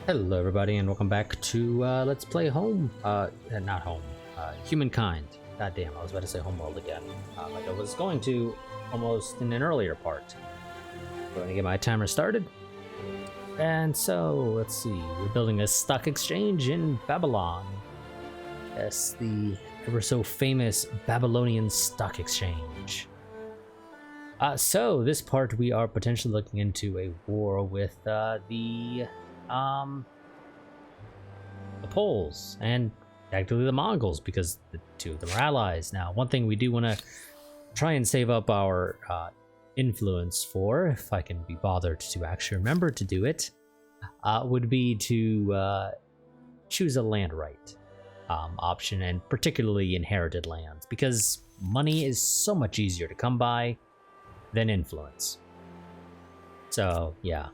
Hello everybody and welcome back to Let's Play Humankind. God damn, I was about to say Homeworld again. Like I was going to almost in an earlier part. I'm going to get my timer started. And so, let's see, we're building a stock exchange in Babylon. Yes, the ever so famous Babylonian stock exchange. So this part we are potentially looking into a war with the Poles and technically the Mongols, because the two of them are allies. Now, one thing we do want to try and save up our influence for, if I can be bothered to actually remember to do it, would be to choose a land right option, and particularly inherited lands, because money is so much easier to come by than influence. So yeah,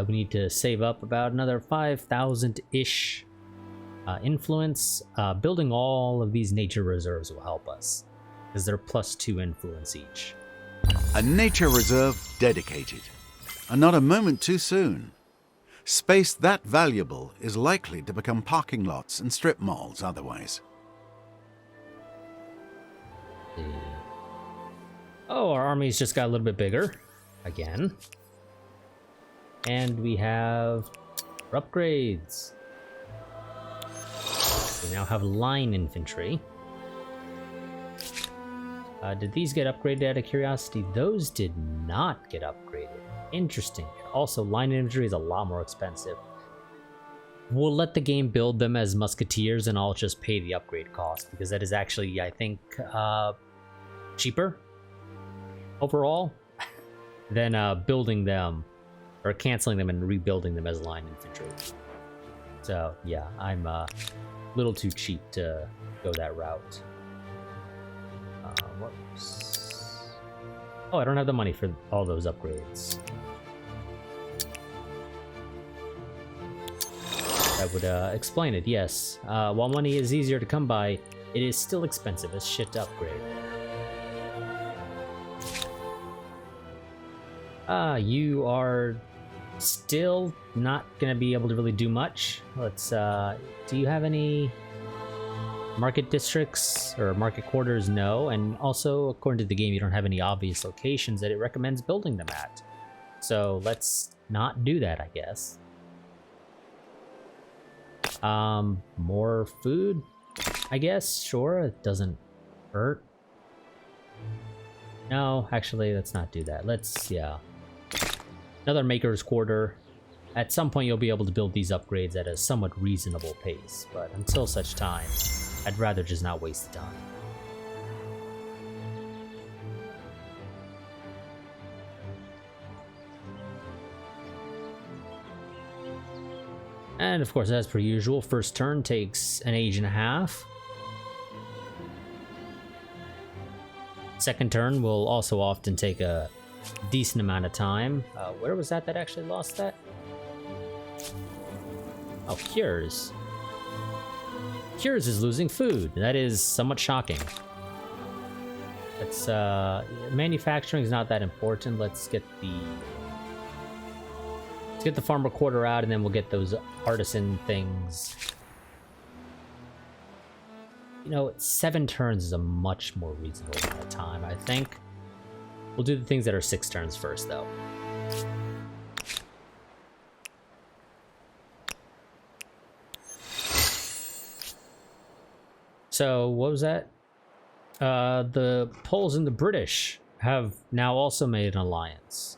we need to save up about another 5,000-ish influence. Building all of these nature reserves will help us, because they're +2 influence each. A nature reserve dedicated, and not a moment too soon. Space that valuable is likely to become parking lots and strip malls otherwise. Oh, our army's just got a little bit bigger again. And we have upgrades. We now have line infantry. Did these get upgraded out of curiosity? Those did not get upgraded. Interesting. Also, line infantry is a lot more expensive. We'll let the game build them as musketeers and I'll just pay the upgrade cost, because that is actually, I think, cheaper overall than building them or canceling them and rebuilding them as line infantry. So yeah, I'm a little too cheap to go that route. Whoops. Oh, I don't have the money for all those upgrades. That would explain it, yes. While money is easier to come by, it is still expensive as shit to upgrade. You are still not gonna be able to really do much. Let's, do you have any market districts or market quarters? No. And also, according to the game, you don't have any obvious locations that it recommends building them at. So let's not do that, I guess. More food, I guess. Sure, it doesn't hurt. No, actually, let's not do that. Let's, yeah. Another maker's quarter. At some point, you'll be able to build these upgrades at a somewhat reasonable pace, but until such time, I'd rather just not waste the time. And of course, as per usual, first turn takes an age and a half. Second turn will also often take a decent amount of time. Where was that actually lost that? Oh, Cures. Cures is losing food. That is somewhat shocking. It's manufacturing is not that important. Let's get the farmer quarter out, and then we'll get those artisan things. You know, 7 turns is a much more reasonable amount of time, I think. We'll do the things that are 6 turns first, though. So, what was that? The Poles and the British have now also made an alliance.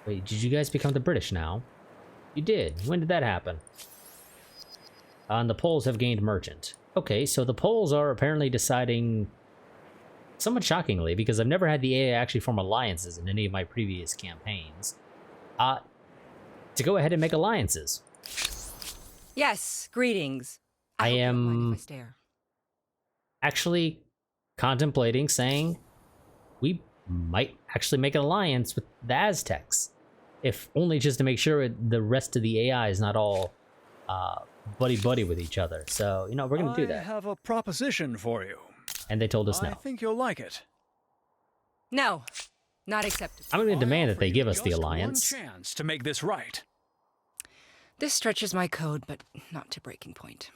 Wait, did you guys become the British now? You did. When did that happen? And the Poles have gained merchant. Okay, so the Poles are apparently deciding, somewhat shockingly, because I've never had the AI actually form alliances in any of my previous campaigns, to go ahead and make alliances. Yes, greetings. I am actually contemplating saying we might actually make an alliance with the Aztecs, if only just to make sure the rest of the AI is not all buddy-buddy with each other. So, you know, we're going to do that. I have a proposition for you. And they told us no. I think you'll like it. No, not acceptable. I'm going to demand that they give us the alliance. One chance to make this right. This stretches my code, but not to breaking point.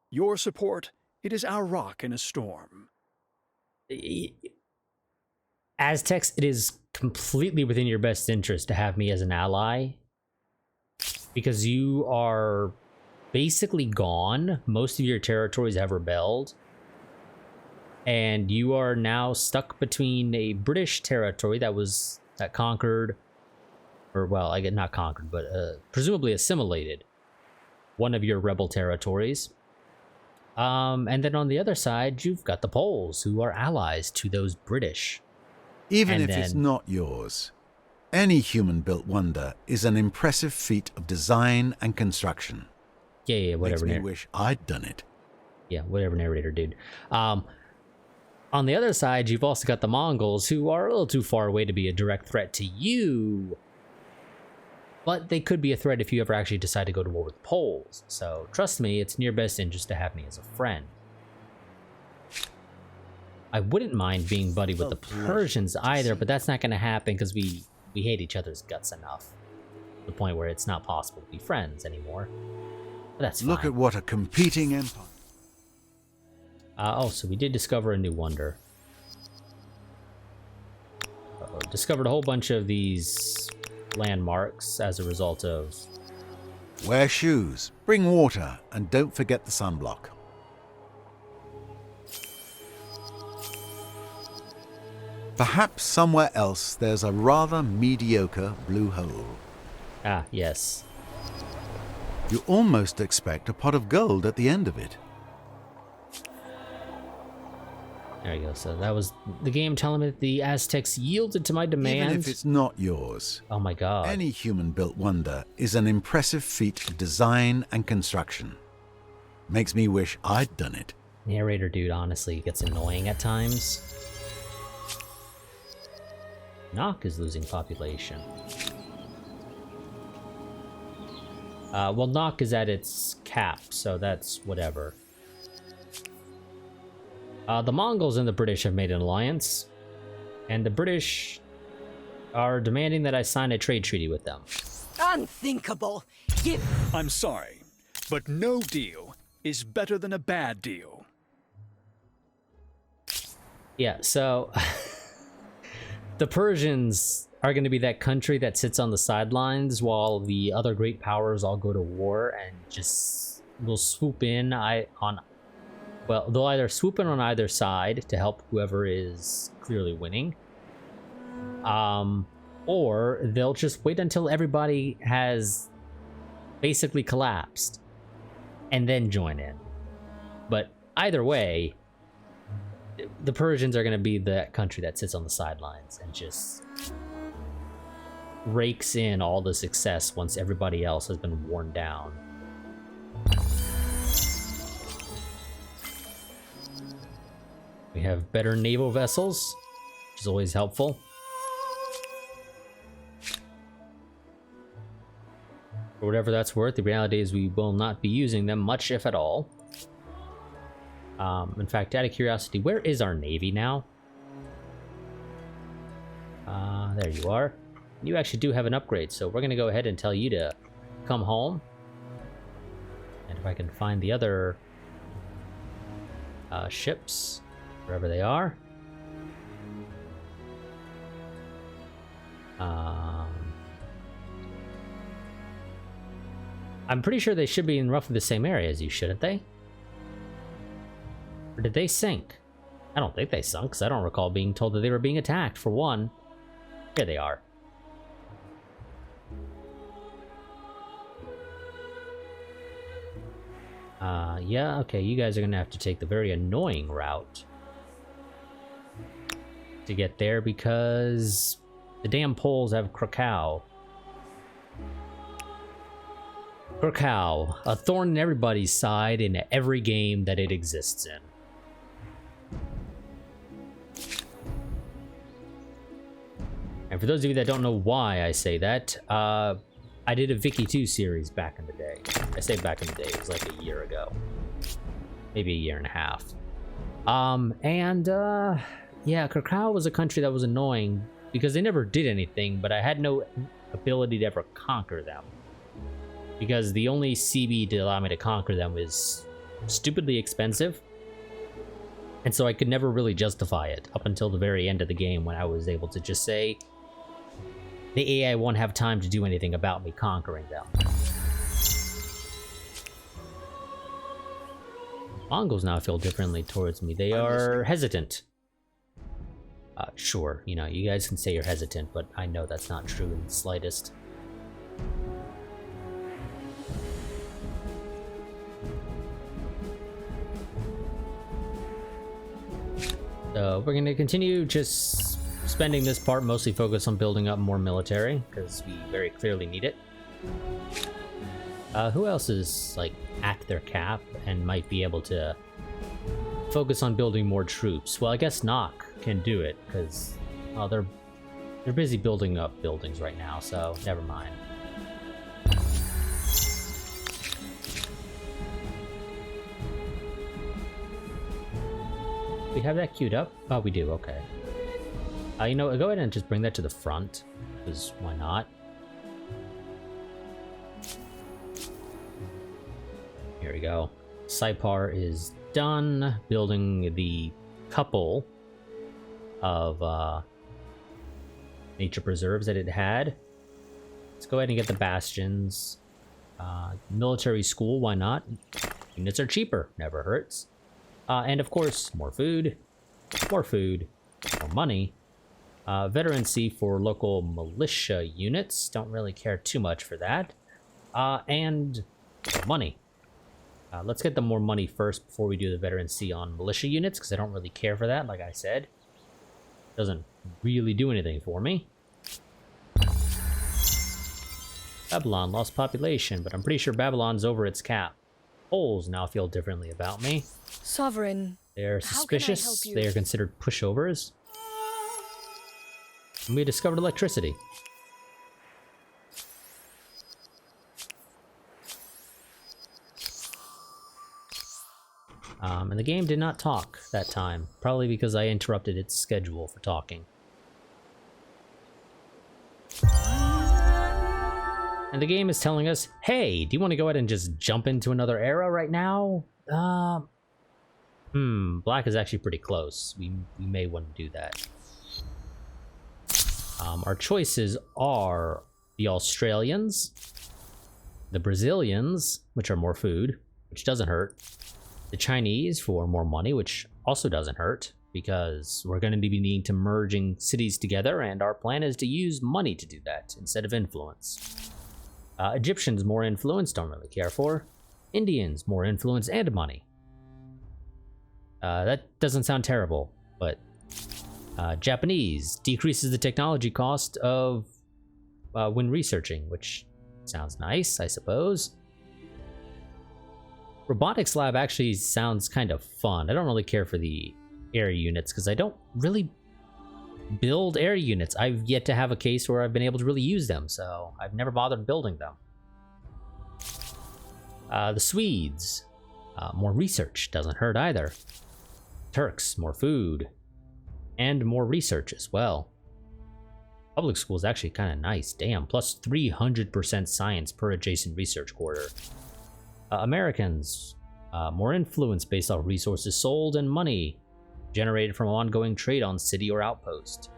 Your support, it is our rock in a storm. Aztecs, it is completely within your best interest to have me as an ally, because you are basically gone. Most of your territories have rebelled, and you are now stuck between a British territory that conquered, or well, I get not conquered, but presumably assimilated one of your rebel territories. And then on the other side, you've got the Poles, who are allies to those British. Even And if it's then- not yours, any human-built wonder is an impressive feat of design and construction. Yeah, whatever. Makes me wish I'd done it. Yeah, whatever, narrator, dude. On the other side, you've also got the Mongols, who are a little too far away to be a direct threat to you. But they could be a threat if you ever actually decide to go to war with the Poles. So trust me, it's in your best interest to have me as a friend. I wouldn't mind being buddy with the Persians either, but that's not going to happen because we hate each other's guts enough. To the point where it's not possible to be friends anymore. But that's fine. Look at what a competing empire. Oh, so we did discover a new wonder. Discovered a whole bunch of these landmarks as a result of... Wear shoes, bring water, and don't forget the sunblock. Perhaps somewhere else there's a rather mediocre blue hole. Ah, yes. You almost expect a pot of gold at the end of it. There you go. So that was the game telling me that the Aztecs yielded to my demand. Even if it's not yours, Oh my god. any human-built wonder is an impressive feat of design and construction. Makes me wish I'd done it. Narrator dude honestly gets annoying at times. Nock is losing population. Well, Nock is at its cap, so that's whatever. The Mongols and the British have made an alliance, and the British are demanding that I sign a trade treaty with them. Unthinkable! I'm sorry, but no deal is better than a bad deal. Yeah, so the Persians are going to be that country that sits on the sidelines while the other great powers all go to war and just will swoop in well, they'll either swoop in on either side to help whoever is clearly winning, or they'll just wait until everybody has basically collapsed and then join in. But either way, the Persians are going to be that country that sits on the sidelines and just rakes in all the success once everybody else has been worn down. We have better naval vessels, which is always helpful. For whatever that's worth, the reality is we will not be using them much, if at all. In fact, out of curiosity, where is our navy now? There you are. You actually do have an upgrade, so we're going to go ahead and tell you to come home. And if I can find the other ships, wherever they are. I'm pretty sure they should be in roughly the same area as you, shouldn't they? Or did they sink? I don't think they sunk, because I don't recall being told that they were being attacked, for one. Here they are. Yeah, okay, you guys are gonna have to take the very annoying route to get there, because the damn Poles have Krakow. Krakow, a thorn in everybody's side in every game that it exists in. And for those of you that don't know why I say that, I did a Vicky 2 series back in the day. I say back in the day, it was like a year ago. Maybe a year and a half. Yeah, Krakow was a country that was annoying because they never did anything, but I had no ability to ever conquer them. because the only CB to allow me to conquer them is stupidly expensive. And so I could never really justify it up until the very end of the game, when I was able to just say, the AI won't have time to do anything about me conquering them. Mongols now feel differently towards me. They are hesitant. Sure, you know, you guys can say you're hesitant, but I know that's not true in the slightest. So we're going to continue just spending this part mostly focused on building up more military, because we very clearly need it. Who else is, like, at their cap and might be able to focus on building more troops? Well, I guess Nock can do it, because, well, they're busy building up buildings right now, so never mind. We have that queued up? Oh, we do, okay. You know, go ahead and just bring that to the front, because why not? Here we go. Saipar is done building the couple of nature preserves that it had. Let's go ahead and get the bastions. Military school, why not? Units are cheaper, never hurts. And of course, more food, more money. Veterancy for local militia units. Don't really care too much for that. And money. Let's get the more money first before we do the veterancy on militia units, because I don't really care for that, like I said. Doesn't really do anything for me. Babylon lost population, but I'm pretty sure Babylon's over its cap. Poles now feel differently about me. Sovereign, They're suspicious. how can I help you? They are considered pushovers. And we discovered electricity. And the game did not talk that time, probably because I interrupted its schedule for talking. And the game is telling us, hey, do you want to go ahead and just jump into another era right now? Black is actually pretty close. We may want to do that. Our choices are the Australians, the Brazilians, which are more food, which doesn't hurt, the Chinese for more money, which also doesn't hurt, because we're going to be needing to merging cities together, and our plan is to use money to do that instead of influence. Egyptians, more influence, don't really care for. Indians, more influence and money. That doesn't sound terrible, but Japanese decreases the technology cost of when researching, which sounds nice, I suppose. Robotics lab actually sounds kind of fun. I don't really care for the air units because I don't really build air units. I've yet to have a case where I've been able to really use them, so I've never bothered building them. The Swedes, more research, doesn't hurt either. Turks, more food, and more research as well. Public school is actually kind of nice, damn, plus 300% science per adjacent research quarter. Americans, more influence based off resources sold and money generated from ongoing trade on city or outpost.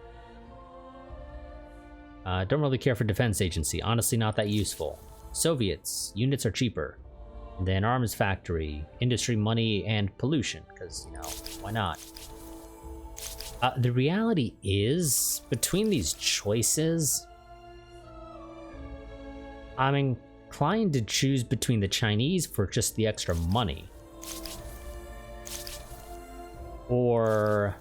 Don't really care for defense agency, honestly not that useful. Soviets, units are cheaper. And then arms factory, industry, money, and pollution, because, you know, why not? The reality is, between these choices, I'm inclined to choose between the Chinese for just the extra money. Or...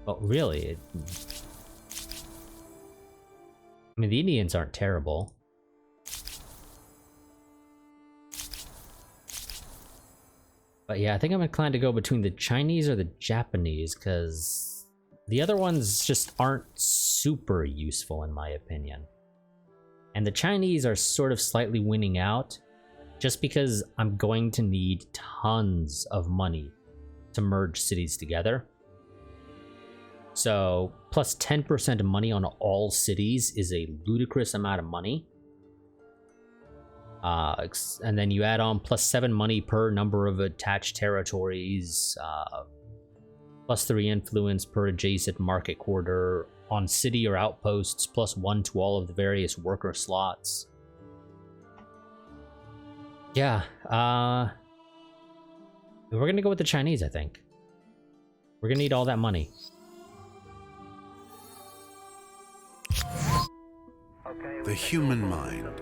well, really, I mean, the Indians aren't terrible. But yeah, I think I'm inclined to go between the Chinese or the Japanese, because the other ones just aren't super useful in my opinion. And the Chinese are sort of slightly winning out, just because I'm going to need tons of money to merge cities together. So plus 10% of money on all cities is a ludicrous amount of money. And then you add on plus 7 money per number of attached territories, plus 3 influence per adjacent market quarter on city or outposts, plus 1 to all of the various worker slots. Yeah, we're gonna go with the Chinese, I think. We're gonna need all that money. The human mind,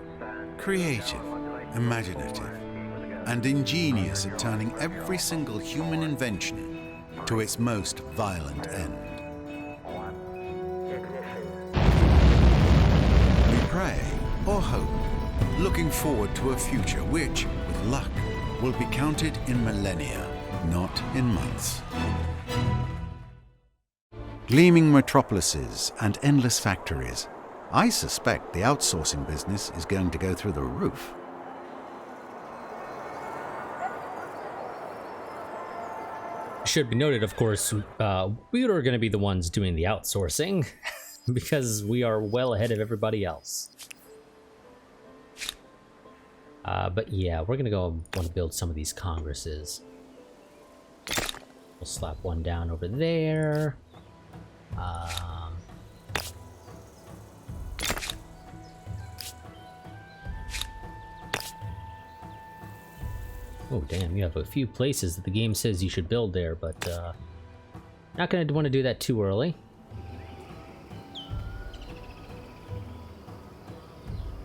creative, imaginative, and ingenious at turning every single human invention to its most violent end. We pray or hope, looking forward to a future which, with luck, will be counted in millennia, not in months. Gleaming metropolises and endless factories. I suspect the outsourcing business is going to go through the roof. Should be noted, of course, we are going to be the ones doing the outsourcing because we are well ahead of everybody else. But yeah, we're gonna go want to build some of these congresses. We'll slap one down over there. Oh damn, you have a few places that the game says you should build there, but not gonna want to do that too early.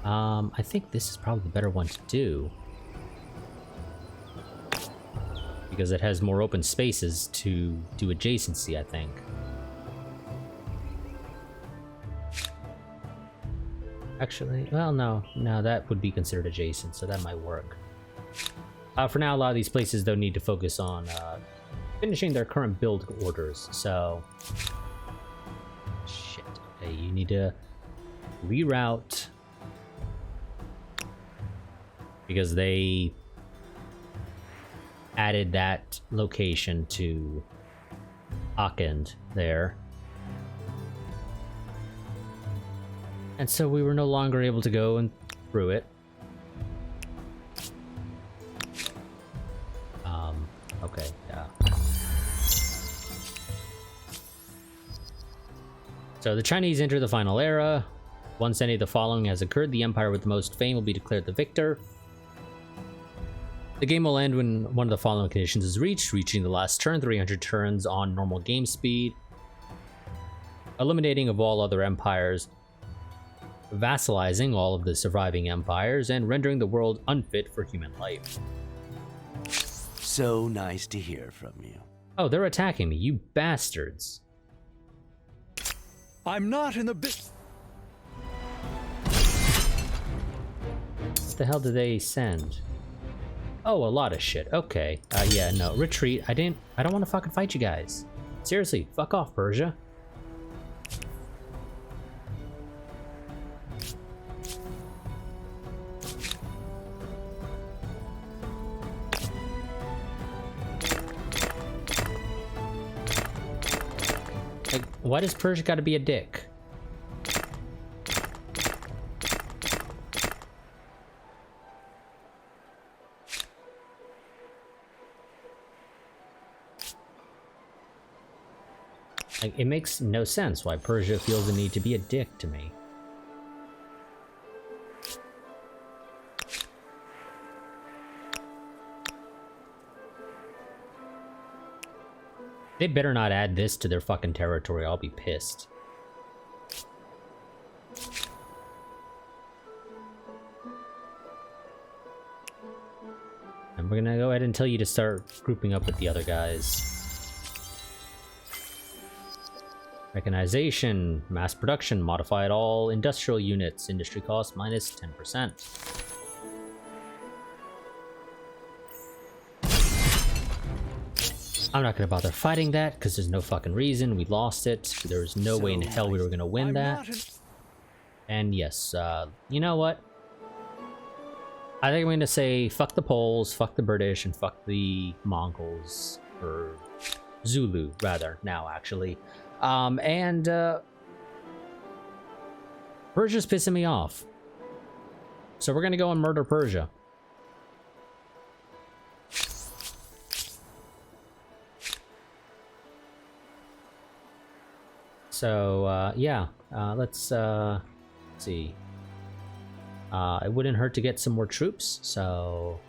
I think this is probably the better one to do because it has more open spaces to do adjacency, I think. Actually, well, no, that would be considered adjacent, so that might work. For now, a lot of these places though need to focus on finishing their current build orders, so shit. Okay, you need to reroute because they added that location to Aachen there. And so we were no longer able to go and through it. Okay, yeah. So the Chinese enter the final era. Once any of the following has occurred, the empire with the most fame will be declared the victor. The game will end when one of the following conditions is reached, reaching the last turn, 300 turns on normal game speed, eliminating of all other empires, vassalizing all of the surviving empires, and rendering the world unfit for human life. So nice to hear from you. Oh, they're attacking me, you bastards. I'm not in the What the hell did they send? Oh, a lot of shit. Okay. Yeah, no. Retreat. I don't want to fucking fight you guys. Seriously, fuck off, Persia. Like, why does Persia gotta be a dick? Like, it makes no sense why Persia feels the need to be a dick to me. They better not add this to their fucking territory, I'll be pissed. And we're gonna go ahead and tell you to start grouping up with the other guys. Mechanization, mass production, modified all industrial units, industry cost minus 10%. I'm not gonna bother fighting that because there's no fucking reason. We lost it. There was no way in hell we were gonna win that. And yes, you know what? I think I'm gonna say fuck the Poles, fuck the British, and fuck the Mongols, or Zulu rather now actually. And Persia's pissing me off. So we're gonna go and murder Persia. So, yeah, let's see. It wouldn't hurt to get some more troops, so...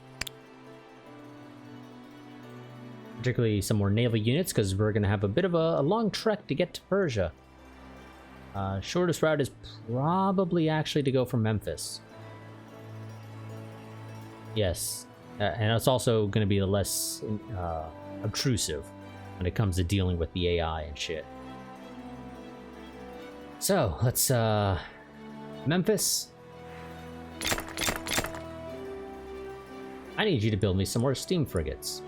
Particularly some more naval units, because we're going to have a bit of a long trek to get to Persia. Shortest route is probably actually to go from Memphis. Yes, and it's also going to be less obtrusive when it comes to dealing with the AI and shit. So, let's, Memphis. I need you to build me some more steam frigates.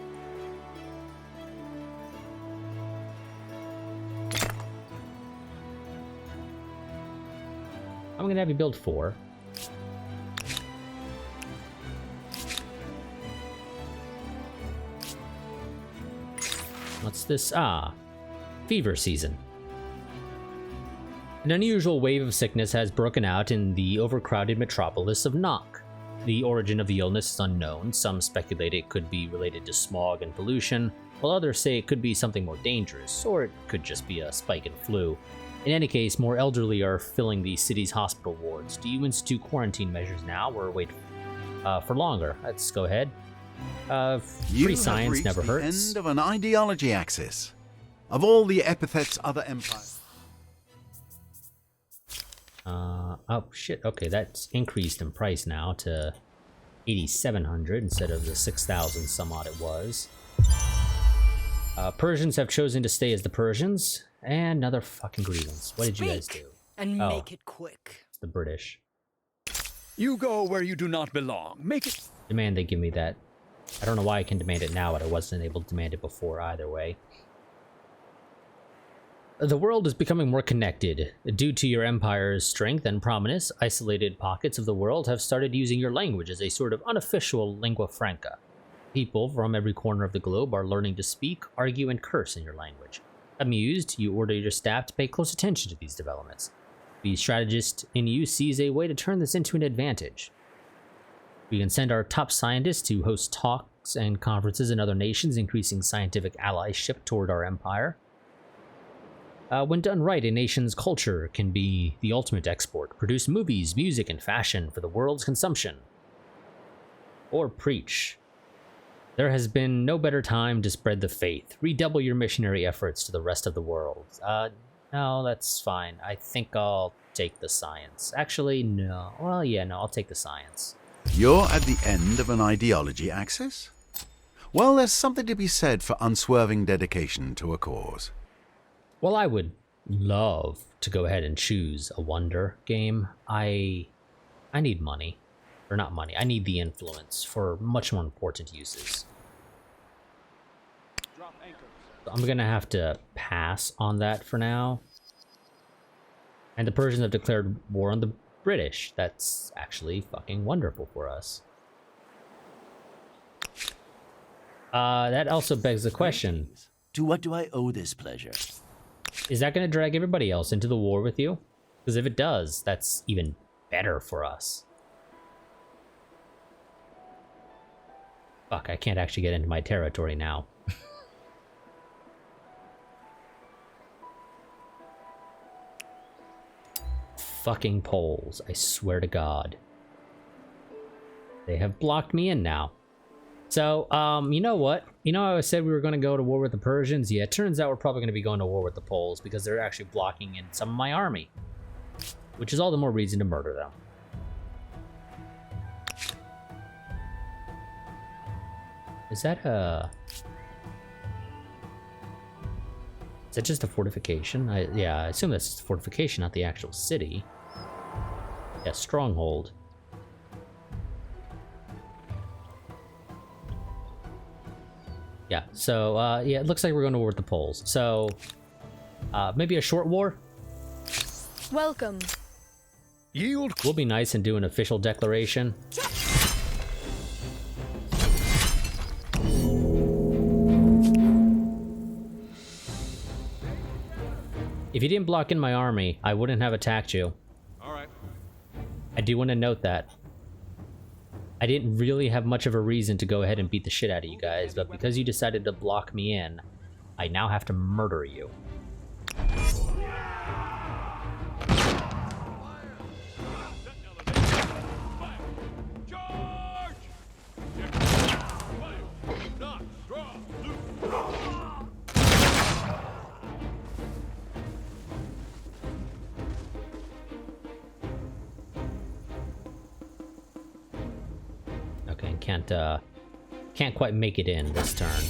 I'm gonna have you build 4. What's this? Ah, fever season. An unusual wave of sickness has broken out in the overcrowded metropolis of Nok. The origin of the illness is unknown. Some speculate it could be related to smog and pollution, while others say it could be something more dangerous, or it could just be a spike in flu. In any case, more elderly are filling the city's hospital wards. Do you institute quarantine measures now, or wait for longer? Let's go ahead. Free science never hurts. You have reached the end of an ideology axis. Of all the epithets other empires... Oh shit, okay, that's increased in price now to 8,700 instead of the 6,000 some odd it was. Persians have chosen to stay as the Persians, and another fucking grievance. What did you guys do? And make it quick. It's the British. You go where you do not belong. Make it... Demand they give me that. I don't know why I can demand it now, but I wasn't able to demand it before either way. The world is becoming more connected. Due to your empire's strength and prominence, isolated pockets of the world have started using your language as a sort of unofficial lingua franca. People from every corner of the globe are learning to speak, argue, and curse in your language. Amused, you order your staff to pay close attention to these developments. The strategist in you sees a way to turn this into an advantage. We can send our top scientists to host talks and conferences in other nations, increasing scientific allyship toward our empire. When done right, a nation's culture can be the ultimate export. Produce movies, music, and fashion for the world's consumption. Or preach. There has been no better time to spread the faith. Redouble your missionary efforts to the rest of the world. No, that's fine. I think I'll take the science. Actually, no. Well, yeah, no, I'll take the science. You're at the end of an ideology axis? Well, there's something to be said for unswerving dedication to a cause. Well, I would love to go ahead and choose a wonder game. I need money. Or not money, I need the influence for much more important uses. I'm gonna have to pass on that for now. And the Persians have declared war on the British. That's actually fucking wonderful for us. That also begs the question. To what do I owe this pleasure? Is that gonna drag everybody else into the war with you? Because if it does, that's even better for us. Fuck, I can't actually get into my territory now. Fucking Poles, I swear to God. They have blocked me in now. So, you know what? You know how I said we were going to go to war with the Persians? Yeah, it turns out we're probably going to be going to war with the Poles because they're actually blocking in some of my army. Which is all the more reason to murder them. Is that a... Is that just a fortification? Yeah, I assume that's just a fortification, not the actual city. Yeah, stronghold. Yeah, so, yeah, it looks like we're going to war with the Poles. So, maybe a short war? Welcome. Yield. We'll be nice and do an official declaration. If you didn't block in my army, I wouldn't have attacked you. All right. I do want to note that. I didn't really have much of a reason to go ahead and beat the shit out of you guys, but because you decided to block me in, I now have to murder you. Okay, can't quite make it in this turn,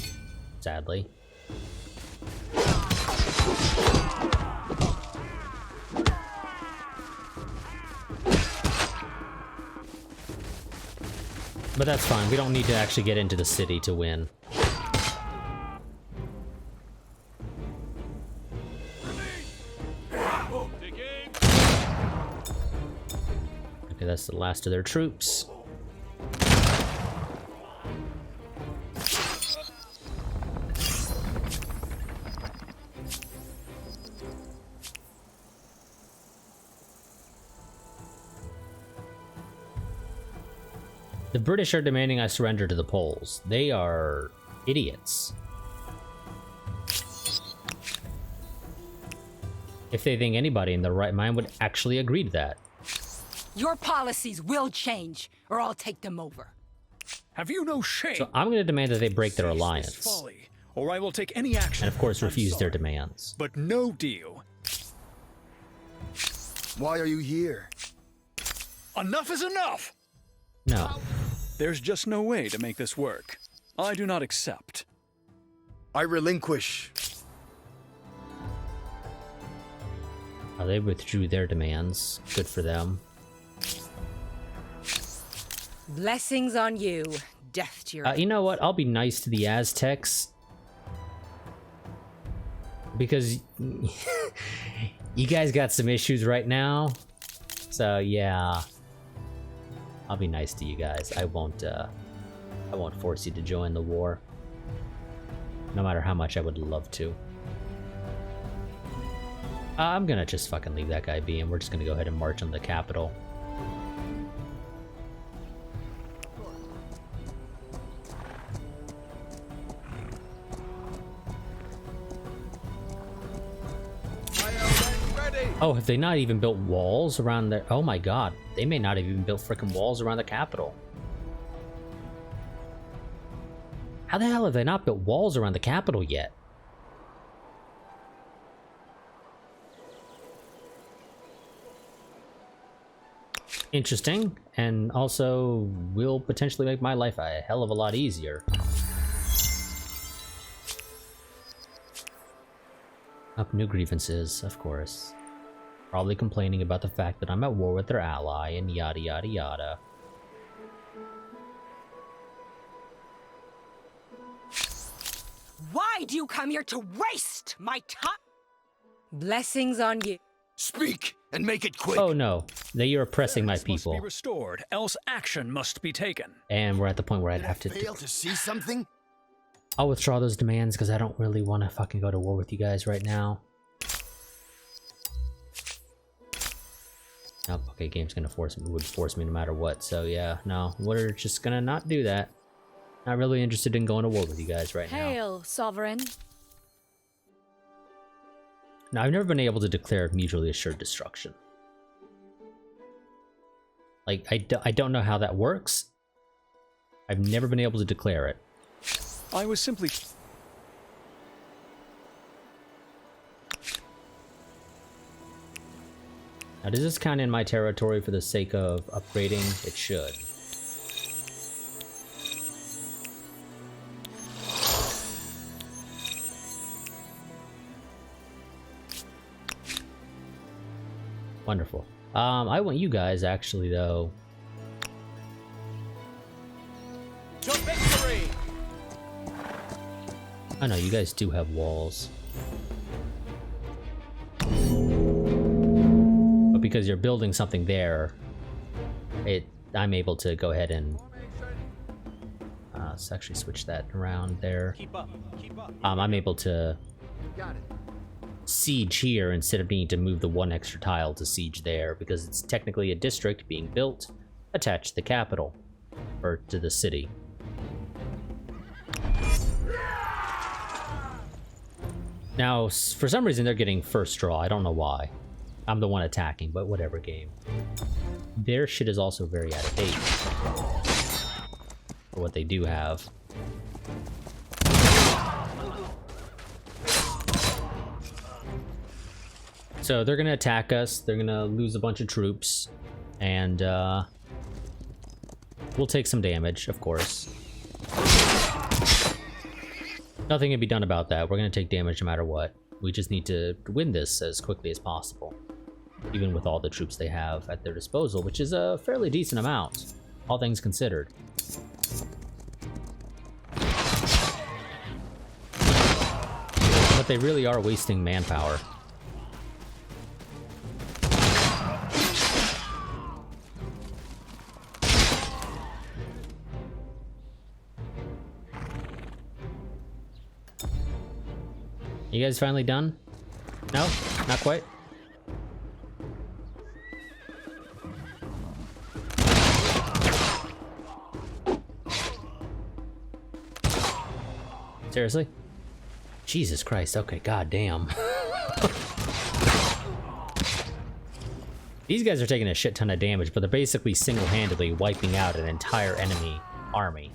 sadly. But that's fine. We don't need to actually get into the city to win. Okay, that's the last of their troops. The British are demanding I surrender to the Poles. They are idiots. If they think anybody in their right mind would actually agree to that. Your policies will change, or I'll take them over. Have you no shame? So I'm going to demand that they break their Cease this alliance. folly, or I will take any action. And of course I'm refuse their sorry, demands. But no deal. Why are you here? Enough is enough! No. There's just no way to make this work. I do not accept. I relinquish. Oh, they withdrew their demands. Good for them. Blessings on you. Death to your... You know what? I'll be nice to the Aztecs. Because you guys got some issues right now. So, yeah. I'll be nice to you guys. I won't force you to join the war. No matter how much I would love to. I'm gonna just fucking leave that guy be, and we're just gonna go ahead and march on the capital. Oh, have they not even built walls around their... Oh my god. They may not have even built frickin' walls around the capital. How the hell have they not built walls around the capital yet? Interesting, and also will potentially make my life a hell of a lot easier. Up new grievances, of course. Probably complaining about the fact that I'm at war with their ally and yada yada yada. Why do you come here to waste my time? Blessings on you. Speak and make it quick. Oh no, you're oppressing my Must people. be restored, else action must be taken. And we're at the point where I'd have to... Fail to see something? I'll withdraw those demands because I don't really want to fucking go to war with you guys right now. Oh, okay, game's gonna would force me no matter what, so yeah, no, we're just gonna not do that. Not really interested in going to war with you guys right now. Hail, Sovereign. Now, I've never been able to declare mutually assured destruction. Like, I don't know how that works. I've never been able to declare it. I was simply... Now, does this count in my territory for the sake of upgrading? It should. Wonderful. I want you guys, actually, though. To victory! I know, you guys do have walls. But because you're building something there, I'm able to go ahead and... let's actually switch that around there. Keep up, keep up. I'm able to siege here instead of needing to move the one extra tile to siege there, because it's technically a district being built attached to the capital, or to the city. Now, for some reason, they're getting first draw. I don't know why. I'm the one attacking, but whatever, game. Their shit is also very out of date for what they do have. So they're gonna attack us. They're gonna lose a bunch of troops, and we'll take some damage, of course. Nothing can be done about that. We're gonna take damage no matter what. We just need to win this as quickly as possible, even with all the troops they have at their disposal, which is a fairly decent amount, all things considered. But they really are wasting manpower. You guys finally done? No? Not quite? Seriously? Jesus Christ, okay, goddamn. These guys are taking a shit ton of damage, but they're basically single-handedly wiping out an entire enemy army.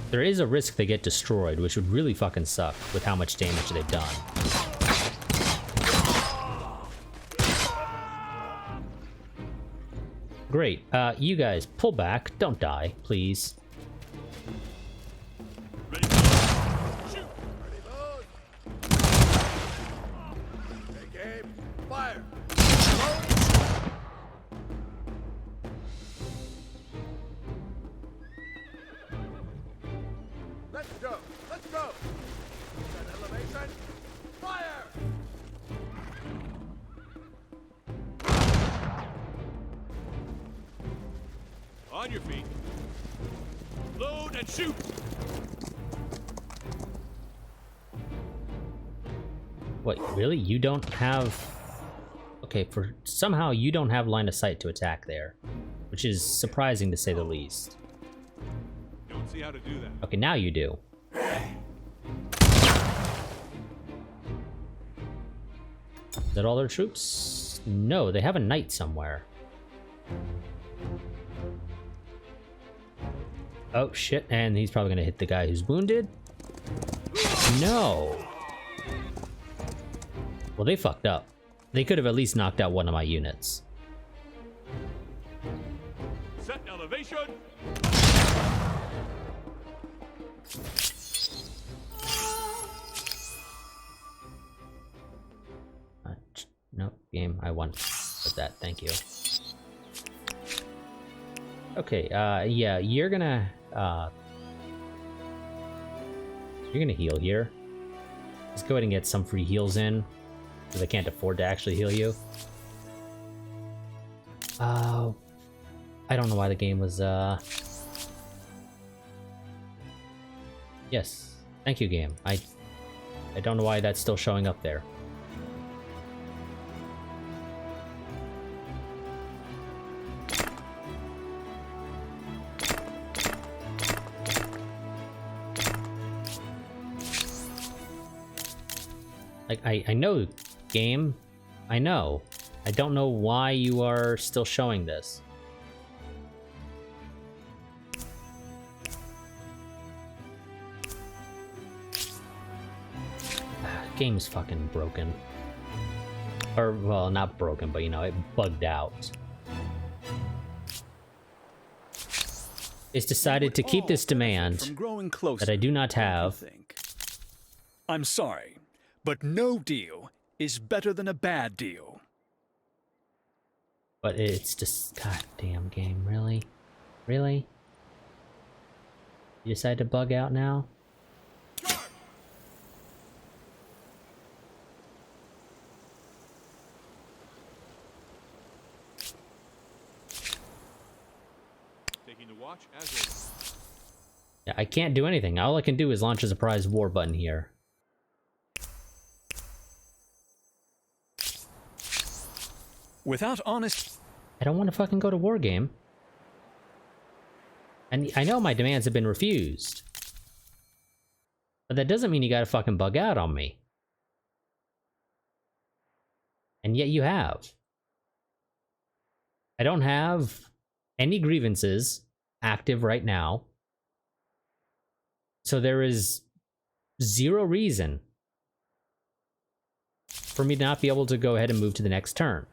There is a risk they get destroyed, which would really fucking suck with how much damage they've done. Great. You guys, pull back. Don't die, please. Ready, shoot! Ready, load! Take aim, fire! Let's go! Let's go! Set elevation, fire! On your feet. Load and shoot! Wait, really? You don't have... Okay, somehow you don't have line of sight to attack there, which is surprising to say the least. Don't see how to do that. Okay, now you do. Is that all their troops? No, they have a knight somewhere. Oh shit, and he's probably gonna hit the guy who's wounded. No. Well, they fucked up. They could have at least knocked out one of my units. Set elevation. Nope, game, I won with that, thank you. Okay, yeah, you're gonna heal here. Let's go ahead and get some free heals in, because I can't afford to actually heal you. I don't know why the game was, Yes, thank you, game. I don't know why that's still showing up there. Like, I know, game. I know. I don't know why you are still showing this. Game's fucking broken. Or, well, not broken, but you know, it bugged out. It's decided to keep this demand that I do not have. I'm sorry, but no deal is better than a bad deal. But it's just, goddamn game, really? Really? You decide to bug out now? Taking the watch as always. Yeah, I can't do anything. All I can do is launch a surprise war button here. Without honest... I don't want to fucking go to war game. And I know my demands have been refused. But that doesn't mean you gotta fucking bug out on me. And yet you have. I don't have any grievances active right now. So there is zero reason for me to not be able to go ahead and move to the next turn.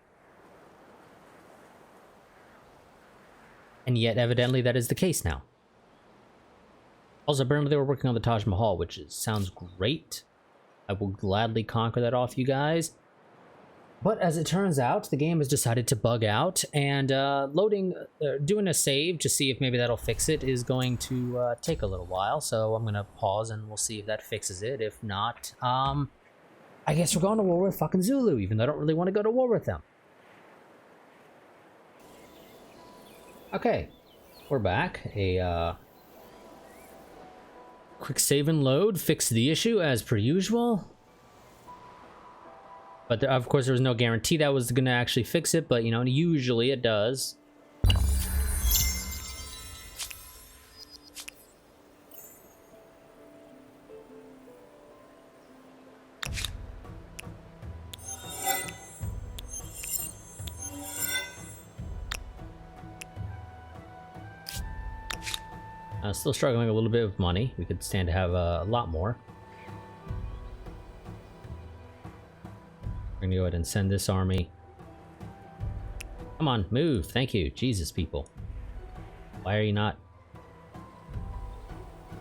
And yet, evidently, that is the case now. Also, apparently they were working on the Taj Mahal, which sounds great. I will gladly conquer that off you guys. But as it turns out, the game has decided to bug out, and doing a save to see if maybe that'll fix it is going to take a little while. So I'm gonna pause and we'll see if that fixes it. If not, I guess we're going to war with fucking Zulu, even though I don't really want to go to war with them. Okay, we're back. A quick save and load fixed the issue as per usual. But there, of course, there was no guarantee that was going to actually fix it, but you know, usually it does. Still struggling a little bit with money. We could stand to have a lot more. We're gonna go ahead and send this army. Come on, move. Thank you. Jesus, people. Why are you not...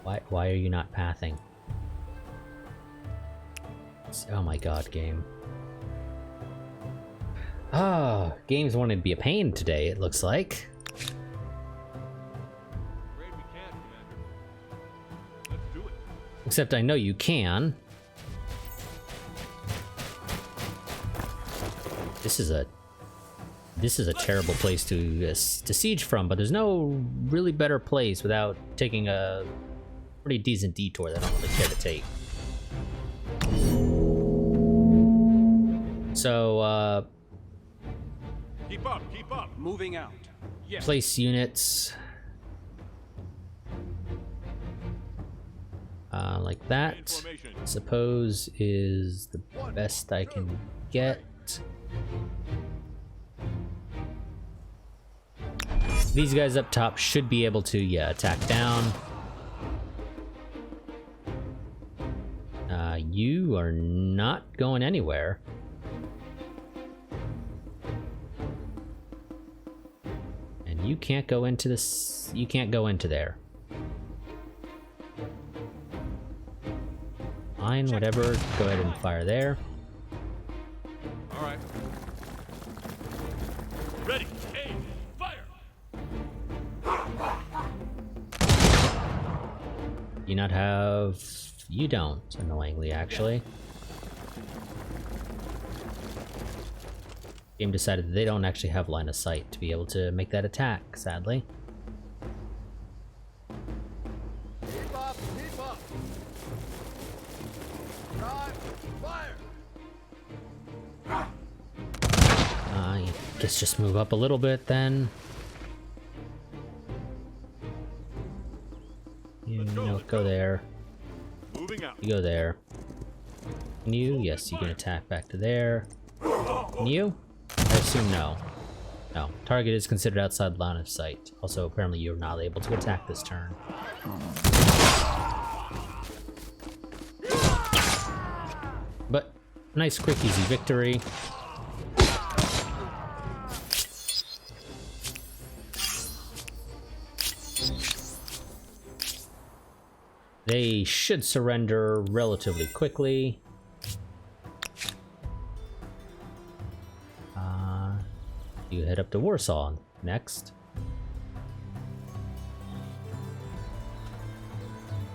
Why are you not pathing? Oh my god, game. Ah, games wanting to be a pain today, it looks like. Except I know you can. This is a terrible place to siege from, but there's no really better place without taking a pretty decent detour that I don't really care to take. So, Keep up. Moving out. Yes. Place units. Like that, suppose is the best I can get. These guys up top should be able to, yeah, attack down. You are not going anywhere. And you can't go into this, you can't go into there. Fine, whatever. Go ahead and fire there. All right. Ready. Aim. Fire. You not have... You don't, annoyingly, actually. Game decided that they don't actually have line of sight to be able to make that attack, sadly. Keep up. Time. Fire. I guess just move up a little bit then. You know, go there. Moving out. You go there. Can you? Yes, you can attack back to there. Can you? I assume no. No. Target is considered outside line of sight. Also, apparently you're not able to attack this turn. But, nice, quick, easy victory. They should surrender relatively quickly. You head up to Warsaw next.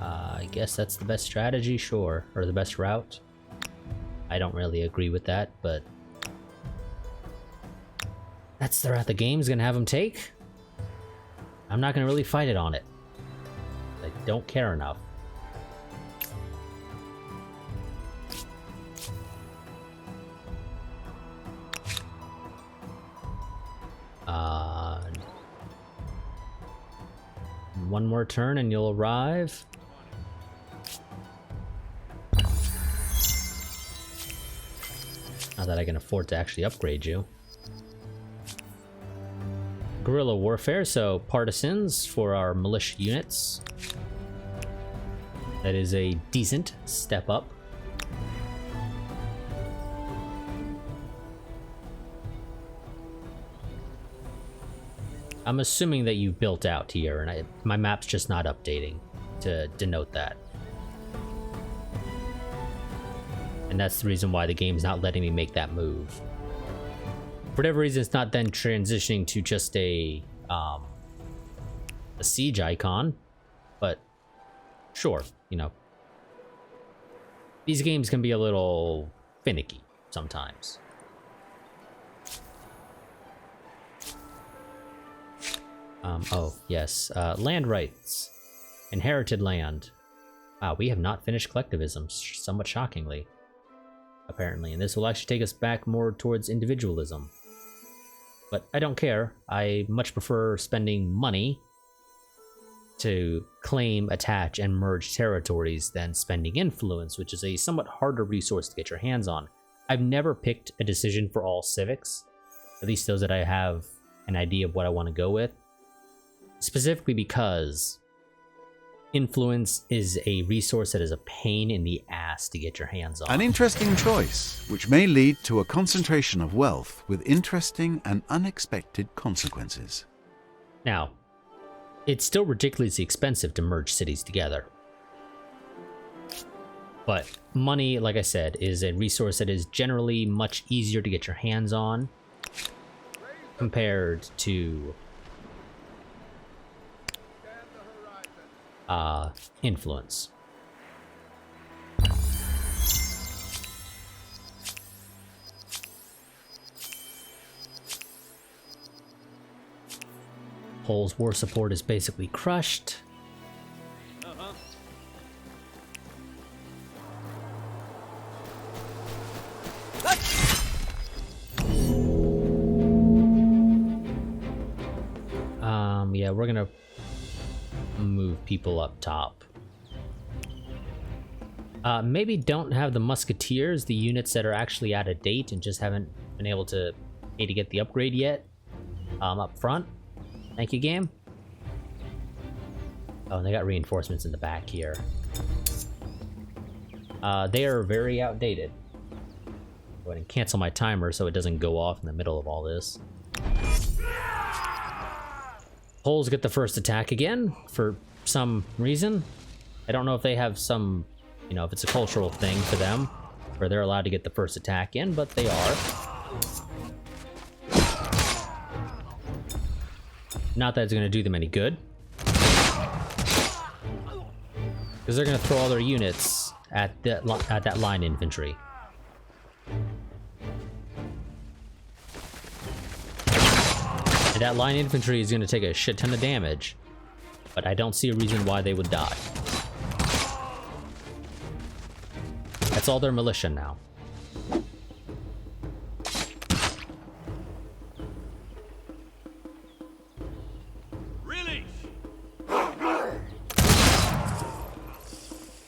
I guess that's the best strategy, sure. Or the best route. I don't really agree with that, but... that's the route the game's gonna have them take. I'm not gonna really fight it on it. I don't care enough. One more turn and you'll arrive. Not that I can afford to actually upgrade you. Guerrilla warfare, so partisans for our militia units. That is a decent step up. I'm assuming that you built out here, and my map's just not updating to denote that. And that's the reason why the game's not letting me make that move. For whatever reason, it's not then transitioning to just a siege icon, but sure, you know. These games can be a little finicky sometimes. Oh, yes. Land rights. Inherited land. Wow, we have not finished collectivism, somewhat shockingly. Apparently, and this will actually take us back more towards individualism. But I don't care. I much prefer spending money to claim, attach, and merge territories than spending influence, which is a somewhat harder resource to get your hands on. I've never picked a decision for all civics, at least those that I have an idea of what I want to go with. Specifically because influence is a resource that is a pain in the ass to get your hands on. An interesting choice, which may lead to a concentration of wealth with interesting and unexpected consequences. Now, it's still ridiculously expensive to merge cities together. But money, like I said, is a resource that is generally much easier to get your hands on compared to influence. Pole's war support is basically crushed. Yeah, we're gonna move people up top. Maybe don't have the musketeers, the units that are actually out of date and just haven't been able to pay to get the upgrade yet, up front. Thank you, game. Oh, and they got reinforcements in the back here. They are very outdated. Go ahead and cancel my timer so it doesn't go off in the middle of all this. Poles get the first attack again for some reason. I don't know if they have some, you know, if it's a cultural thing for them where they're allowed to get the first attack in, but they are. Not that it's going to do them any good, because they're going to throw all their units at that line infantry. And that line infantry is going to take a shit ton of damage, but I don't see a reason why they would die. That's all their militia now.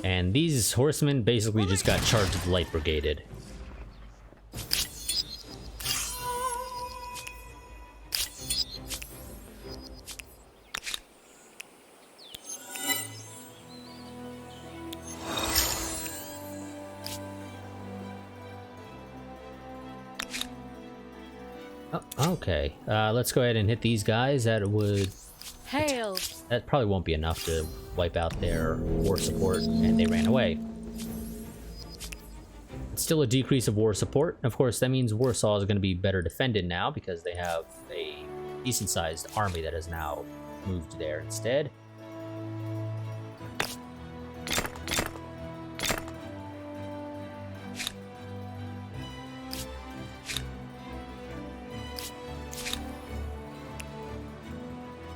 And these horsemen basically just got charged with light brigaded. Oh, okay, let's go ahead and hit these guys. That probably won't be enough to wipe out their war support, and they ran away. It's still a decrease of war support. Of course, that means Warsaw is going to be better defended now because they have a decent-sized army that has now moved there instead.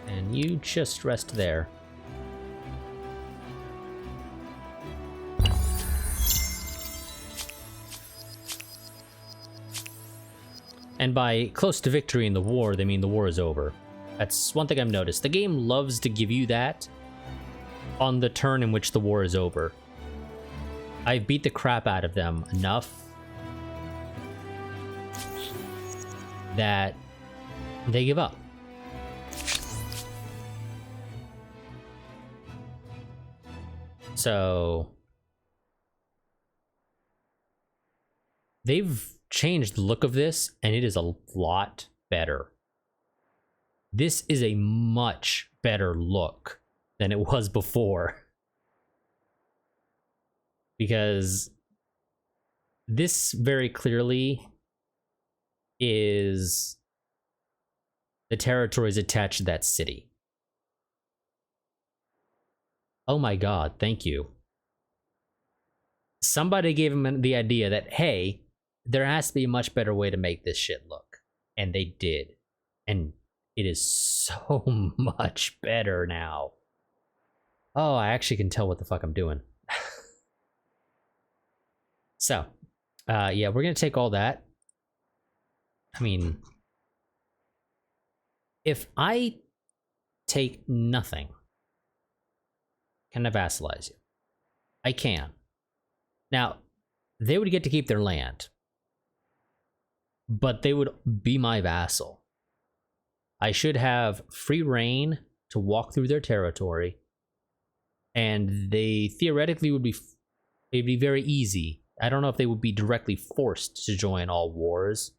And you just rest there. And by close to victory in the war, they mean the war is over. That's one thing I've noticed. The game loves to give you that on the turn in which the war is over. I've beat the crap out of them enough that they give up. So they've changed the look of this, and it is a lot better. This is a much better look than it was before. Because this very clearly is the territories attached to that city. Oh my god, thank you. Somebody gave him the idea that, hey, there has to be a much better way to make this shit look. And they did. And it is so much better now. Oh, I actually can tell what the fuck I'm doing. So, yeah, we're going to take all that. I mean, if I take nothing, can I vassalize you? I can. Now, they would get to keep their land, but they would be my vassal. I should have free reign to walk through their territory, and they theoretically would be, it'd be very easy. I don't know if they would be directly forced to join all wars,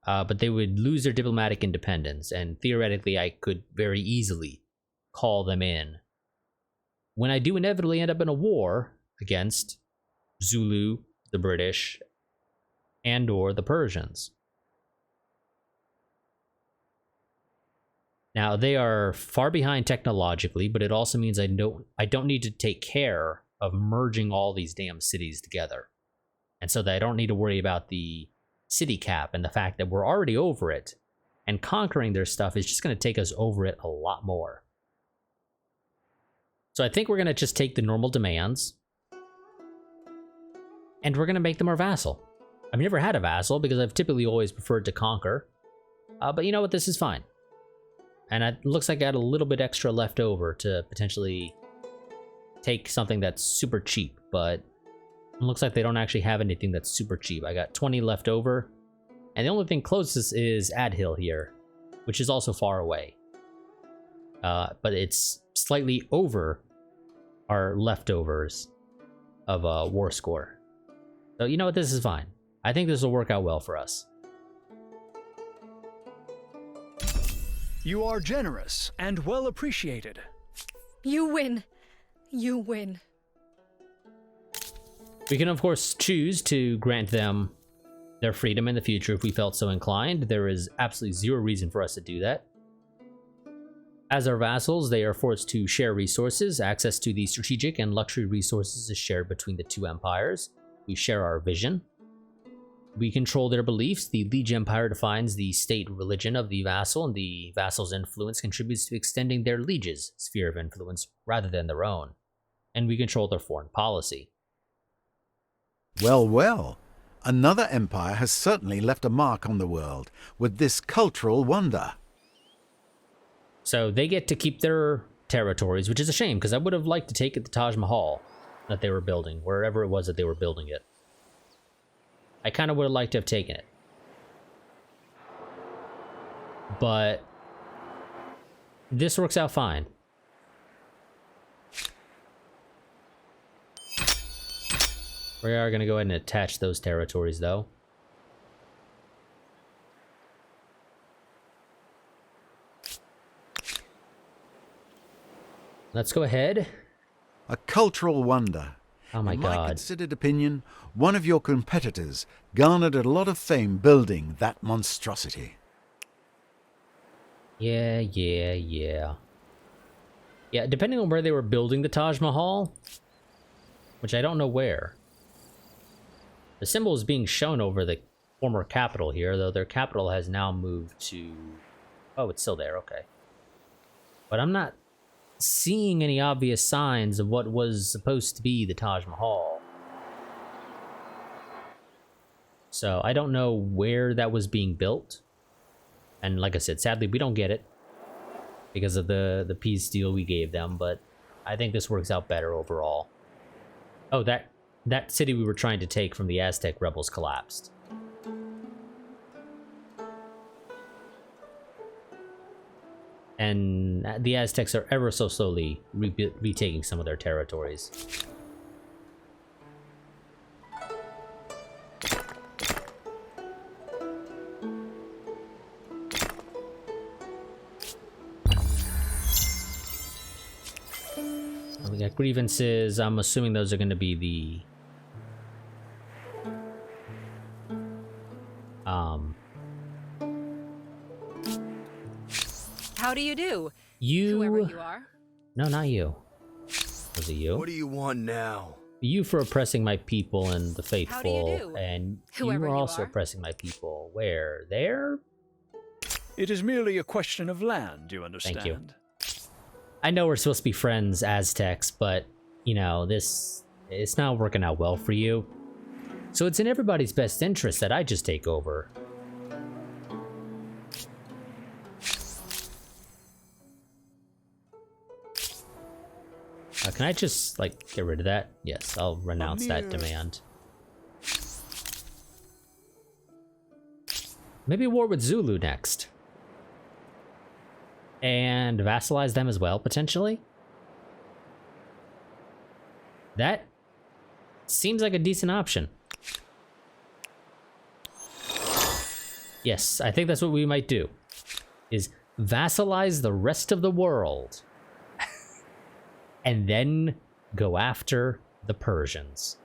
but they would lose their diplomatic independence, and theoretically I could very easily call them in. When I do inevitably end up in a war against Zulu, the British, and or the Persians. Now, they are far behind technologically, but it also means I don't need to take care of merging all these damn cities together. And so that I don't need to worry about the city cap and the fact that we're already over it, and conquering their stuff is just going to take us over it a lot more. So I think we're going to just take the normal demands, and we're going to make them our vassal. I've never had a vassal because I've typically always preferred to conquer, but you know what, this is fine. And it looks like I got a little bit extra left over to potentially take something that's super cheap, but it looks like they don't actually have anything that's super cheap. I got 20 left over, and the only thing closest is Adhill here, which is also far away. But it's slightly over our leftovers of a war score. So you know what, this is fine. I think this will work out well for us. You are generous and well appreciated. You win. You win. We can, of course, choose to grant them their freedom in the future if we felt so inclined. There is absolutely zero reason for us to do that. As our vassals, they are forced to share resources. Access to the strategic and luxury resources is shared between the two empires. We share our vision. We control their beliefs. The Liege Empire defines the state religion of the vassal, and the vassal's influence contributes to extending their liege's sphere of influence rather than their own. And we control their foreign policy. Well, well, another empire has certainly left a mark on the world with this cultural wonder. So they get to keep their territories, which is a shame, because I would have liked to take it the Taj Mahal that they were building, wherever it was that they were building it. I kind of would have liked to have taken it. But this works out fine. We are going to go ahead and attach those territories, though. Let's go ahead. A cultural wonder. Oh my In my god. considered opinion, one of your competitors garnered a lot of fame building that monstrosity. Yeah. Yeah, depending on where they were building the Taj Mahal, which I don't know where. The symbol is being shown over the former capital here, though their capital has now moved to... Oh, it's still there, okay. But I'm not seeing any obvious signs of what was supposed to be the Taj Mahal. So I don't know where that was being built. And like I said, sadly, we don't get it because of the peace deal we gave them, but I think this works out better overall. Oh, that city we were trying to take from the Aztec rebels collapsed. And the Aztecs are ever so slowly retaking some of their territories. We got grievances. I'm assuming those are going to be the How do you do? you. Whoever you are. No, not you. Was it you? What do you want now? You for oppressing my people and the How faithful, do you do? and Whoever you are you also are. oppressing my people. Where? There? It is merely a question of land, you understand? Thank you. I know we're supposed to be friends, Aztecs, but, you know, it's not working out well for you. So it's in everybody's best interest that I just take over. Can I just, like, get rid of that? Yes, I'll renounce that demand. Maybe war with Zulu next. And vassalize them as well, potentially? That seems like a decent option. Yes, I think that's what we might do. Is vassalize the rest of the world. And then go after the Persians.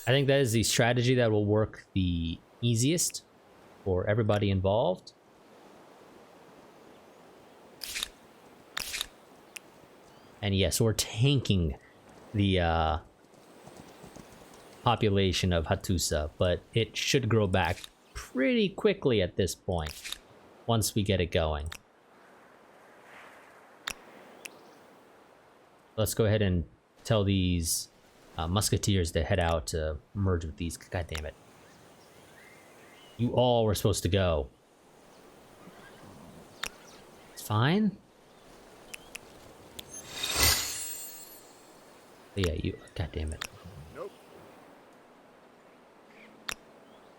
I think that is the strategy that will work the easiest for everybody involved. And yes, we're tanking the population of Hattusa, but it should grow back pretty quickly at this point, once we get it going. Let's go ahead and tell these musketeers to head out to merge with these. God damn it. You all were supposed to go. It's fine. But yeah, you. God damn it. Nope.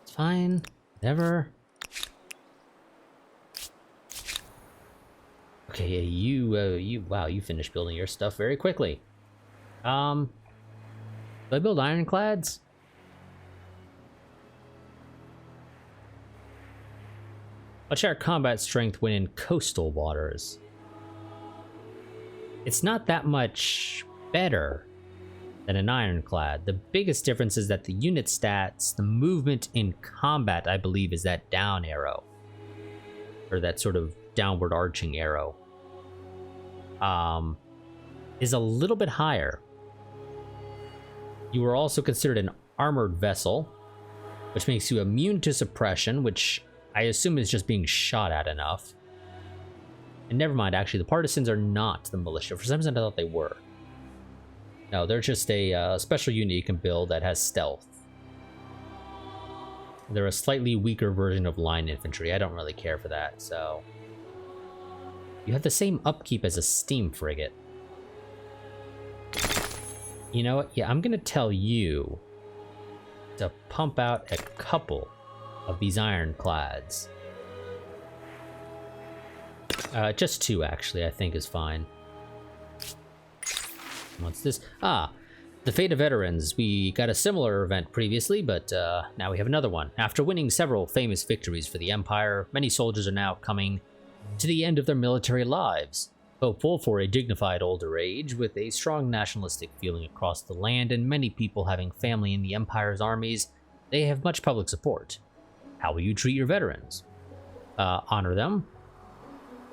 It's fine. Never. Okay, yeah, you. Wow, you finished building your stuff very quickly. Do I build ironclads? What's our combat strength when in coastal waters? It's not that much better than an ironclad. The biggest difference is that the unit stats, the movement in combat, I believe, is that down arrow. Or that sort of downward arching arrow. Is a little bit higher. You are also considered an armored vessel, which makes you immune to suppression, which I assume is just being shot at enough. And never mind, actually, the partisans are not the militia. For some reason, I thought they were. No, they're just a special unit you can build that has stealth. They're a slightly weaker version of line infantry. I don't really care for that, so... You have the same upkeep as a steam frigate. You know what? Yeah, I'm gonna tell you to pump out a couple of these ironclads. Just two, actually, I think is fine. What's this? Ah, the Fate of Veterans. We got a similar event previously, but now we have another one. After winning several famous victories for the Empire, many soldiers are now coming to the end of their military lives. Hopeful for a dignified older age, with a strong nationalistic feeling across the land and many people having family in the Empire's armies, they have much public support. How will you treat your veterans? Honor them,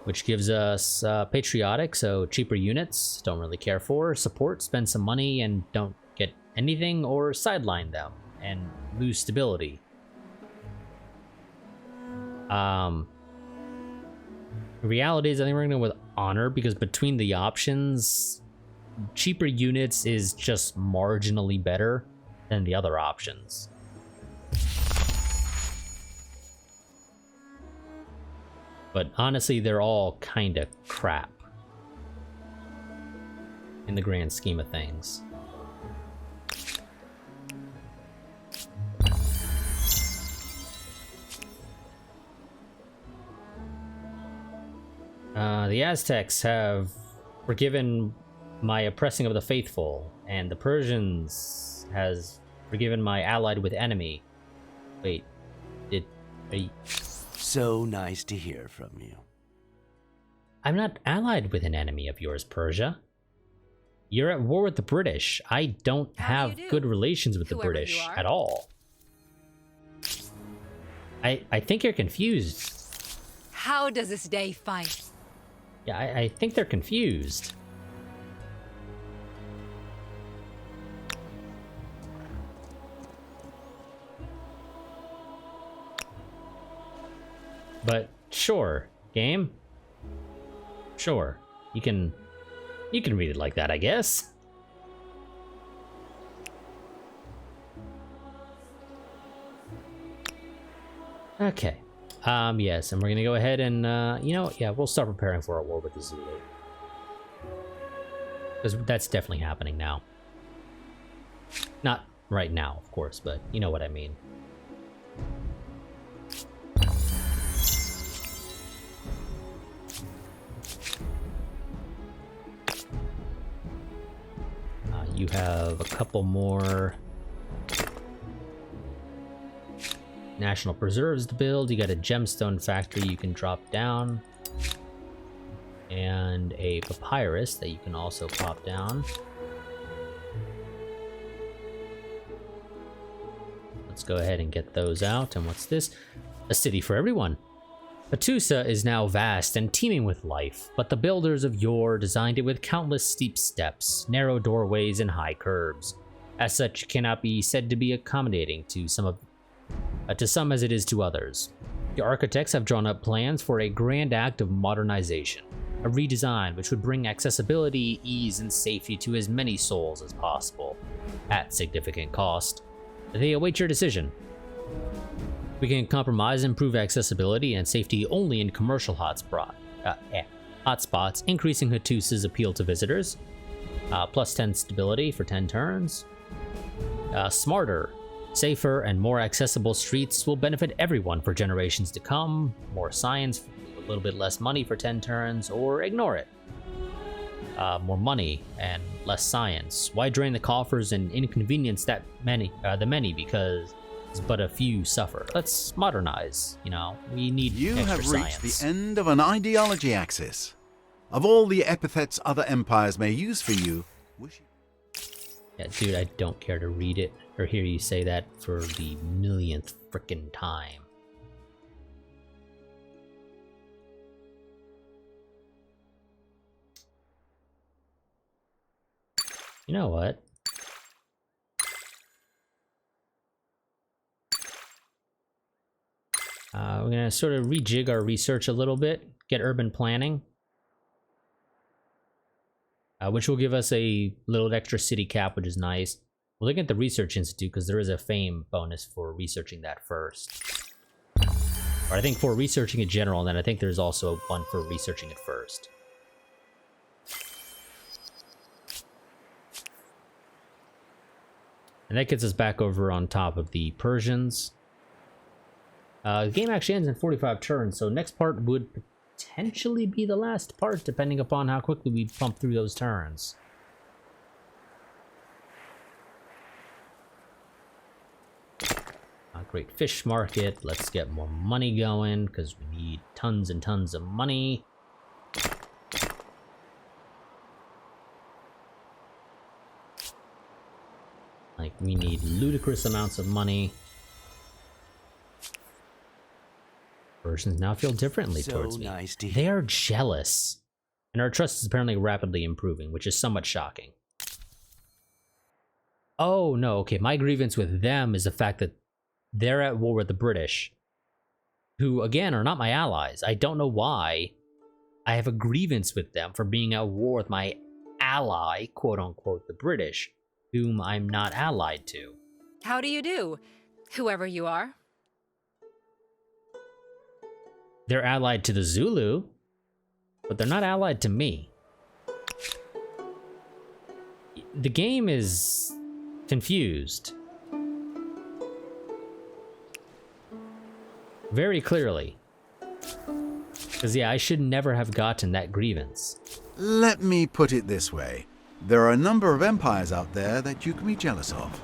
which gives us patriotic, so cheaper units, don't really care for, support, spend some money and don't get anything, or sideline them and lose stability. Reality is, I think we're going to go with honor, because between the options, cheaper units is just marginally better than the other options. But honestly, they're all kind of crap in the grand scheme of things. The Aztecs have forgiven my oppressing of the faithful, and the Persians has forgiven my allied with enemy. Wait, So nice to hear from you. I'm not allied with an enemy of yours, Persia. You're at war with the British. I don't How do have you do, good relations with the whoever British you are? at all. I think you're confused. How does this day fight? Yeah, I think they're confused. But sure, game. Sure, you can read it like that, I guess. Okay. Yes, and we're gonna go ahead and yeah, we'll start preparing for our war with the Zulu. Because that's definitely happening now. Not right now, of course, but you know what I mean. You have a couple more national preserves to build. You got a gemstone factory you can drop down, and a papyrus that you can also pop down. Let's go ahead and get those out. And what's this? A city for everyone. Hattusa is now vast and teeming with life, but the builders of yore designed it with countless steep steps, narrow doorways, and high curbs. As such, it cannot be said to be accommodating to some as it is to others. The architects have drawn up plans for a grand act of modernization, a redesign which would bring accessibility, ease, and safety to as many souls as possible, at significant cost. They await your decision. We can compromise and improve accessibility and safety only in commercial hotspots, increasing Hattusa's appeal to visitors. Plus 10 stability for 10 turns. Smarter, safer, and more accessible streets will benefit everyone for generations to come. More science, a little bit less money for 10 turns, or ignore it. More money and less science. Why drain the coffers and inconvenience the many because but a few suffer. Let's modernize, we need You extra have reached science. the end of an ideology axis. Of all the epithets other empires may use for you, Yeah, dude, I don't care to read it or hear you say that for the millionth frickin' time. You know what? We're gonna sort of rejig our research a little bit, get urban planning, which will give us a little extra city cap, which is nice. We're looking at the Research Institute because there is a fame bonus for researching that first. Or I think for researching in general, and then I think there's also one for researching it first. And that gets us back over on top of the Persians. The game actually ends in 45 turns, so next part would potentially be the last part, depending upon how quickly we pump through those turns. Great fish market. Let's get more money going, because we need tons and tons of money. Like, we need ludicrous amounts of money. Persians now feel differently towards me. Nice to They are jealous. And our trust is apparently rapidly improving, which is somewhat shocking. Oh, no, okay, my grievance with them is the fact that they're at war with the British, who, again, are not my allies. I don't know why I have a grievance with them for being at war with my ally, quote unquote, the British, whom I'm not allied to. How do you do, whoever you are? They're allied to the Zulu, but they're not allied to me. The game is confused. Very clearly. Because, yeah, I should never have gotten that grievance. Let me put it this way. There are a number of empires out there that you can be jealous of.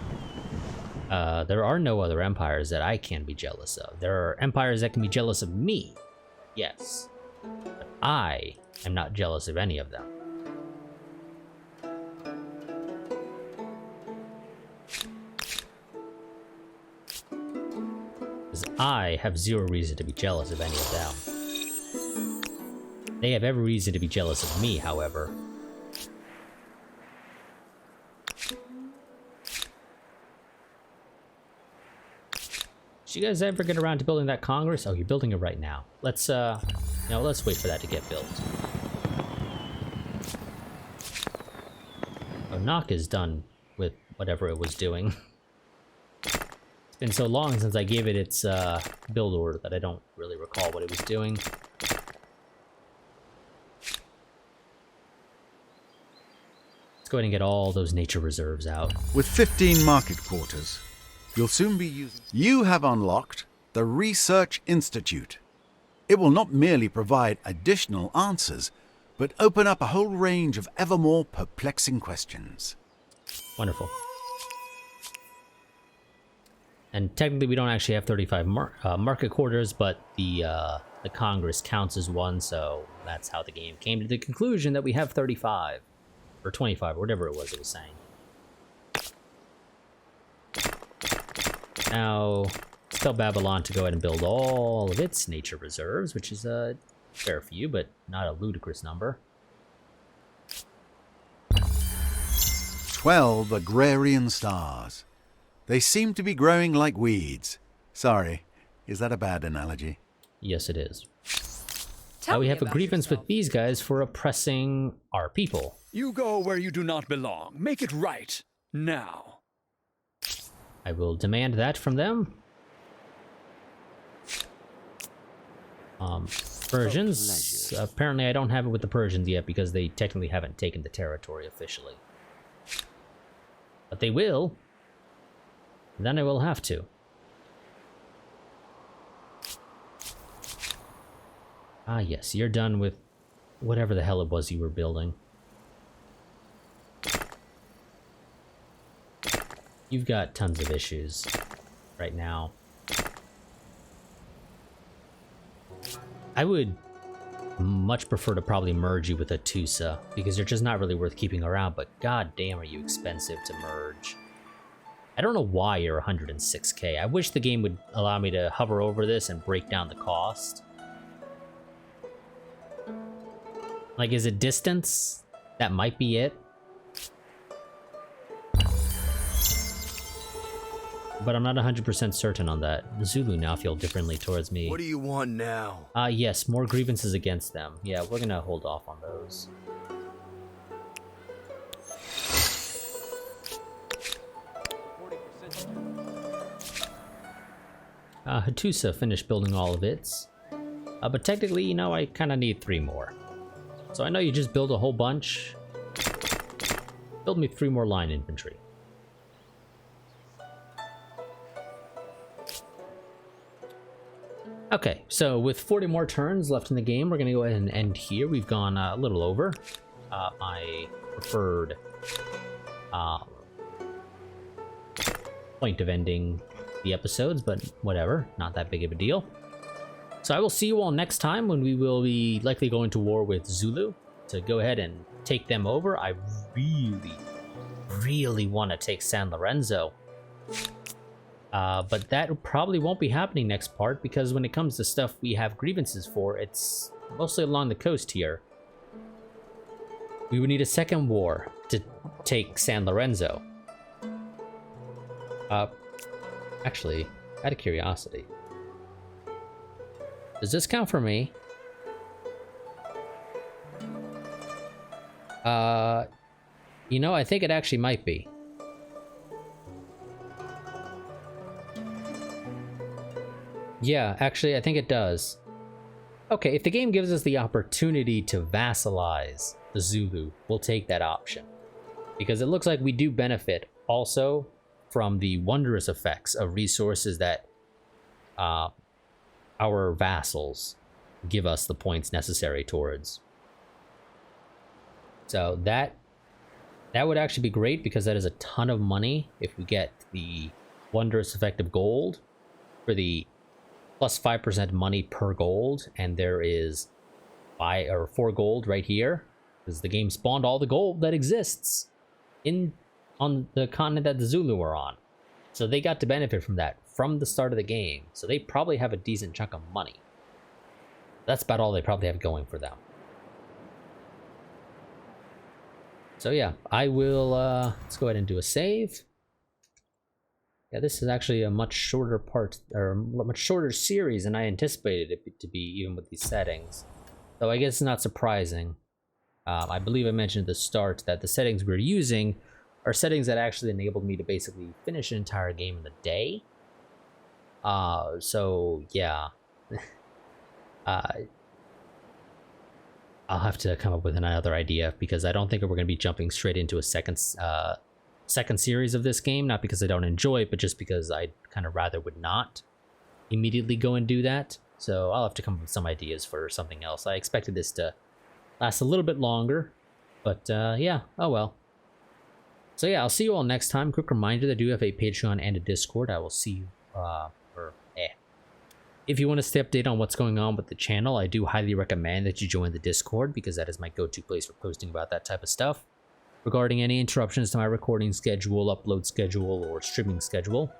There are no other empires that I can be jealous of. There are empires that can be jealous of me. Yes. But I am not jealous of any of them. Because I have zero reason to be jealous of any of them. They have every reason to be jealous of me, however. Did you guys ever get around to building that Congress? Oh, you're building it right now. Let's let's wait for that to get built. Oh, Knock is done with whatever it was doing. It's been so long since I gave it its build order that I don't really recall what it was doing. Let's go ahead and get all those nature reserves out. With 15 market quarters, you'll soon be using... You have unlocked the Research Institute. It will not merely provide additional answers, but open up a whole range of ever more perplexing questions. Wonderful. And technically we don't actually have 35 market quarters, but the Congress counts as one, so that's how the game came to the conclusion that we have 35. Or 25, or whatever it was saying. Now, let's tell Babylon to go ahead and build all of its nature reserves, which is a fair few, but not a ludicrous number. 12 agrarian stars. They seem to be growing like weeds. Sorry, is that a bad analogy? Yes, it is. Tell We me have a about grievance yourself. with these guys for oppressing our people. You go where you do not belong. Make it right. Now. I will demand that from them. Persians. Apparently I don't have it with the Persians yet because they technically haven't taken the territory officially. But they will. Then I will have to. Ah, yes, you're done with whatever the hell it was you were building. You've got tons of issues right now. I would much prefer to probably merge you with a Tusa, because they're just not really worth keeping around, but god damn are you expensive to merge. I don't know why you're 106k. I wish the game would allow me to hover over this and break down the cost. Like, is it distance? That might be it. But I'm not 100% certain on that. The Zulu now feel differently towards me. What do you want now? Yes, more grievances against them. Yeah, we're gonna hold off on those. Hattusa finished building all of its. But technically, you know, I kind of need 3 more. So I know you just build a whole bunch. Build me 3 more line infantry. Okay, so with 40 more turns left in the game, we're going to go ahead and end here. We've gone a little over my preferred point of ending the episodes, but whatever, not that big of a deal. So I will see you all next time when we will be likely going to war with Zulu to go ahead and take them over. I really want to take San Lorenzo. But that probably won't be happening next part, because when it comes to stuff we have grievances for, it's mostly along the coast here. We would need a second war to take San Lorenzo. Actually, out of curiosity, does this count for me? You know, I think it actually might be. Yeah, actually, I think it does. Okay, if the game gives us the opportunity to vassalize the Zulu, we'll take that option. Because it looks like we do benefit also from the wondrous effects of resources that our vassals give us the points necessary towards. So that would actually be great, because that is a ton of money if we get the wondrous effect of gold for the plus 5% money per gold, and there is 4 gold right here, because the game spawned all the gold that exists on the continent that the Zulu are on. So they got to benefit from that from the start of the game. So they probably have a decent chunk of money. That's about all they probably have going for them. So yeah, I will, let's go ahead and do a save. Yeah, this is actually a much shorter part, or a much shorter series than I anticipated it to be, even with these settings. So I guess it's not surprising. I believe I mentioned at the start that the settings we're using are settings that actually enabled me to basically finish an entire game in a day. So yeah. I'll have to come up with another idea, because I don't think we're going to be jumping straight into a second series of this game, not because I don't enjoy it, but just because I kind of rather would not immediately go and do that. So I'll have to come up with some ideas for something else. I expected this to last a little bit longer, but yeah, oh well. So yeah, I'll see you all next time. Quick reminder that I do have a Patreon and a Discord. I will see you, if you want to stay updated on what's going on with the channel, I do highly recommend that you join the Discord, because that is my go-to place for posting about that type of stuff, regarding any interruptions to my recording schedule, upload schedule, or streaming schedule.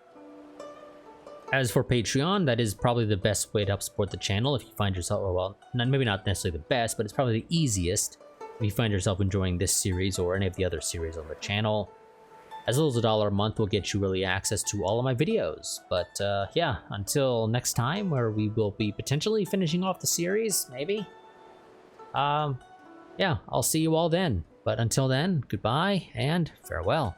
As for Patreon, that is probably the best way to help support the channel if you find yourself, well, maybe not necessarily the best, but it's probably the easiest if you find yourself enjoying this series or any of the other series on the channel. As little as $1 a month will get you early access to all of my videos. But yeah, until next time, where we will be potentially finishing off the series, maybe. Yeah, I'll see you all then. But until then, goodbye and farewell.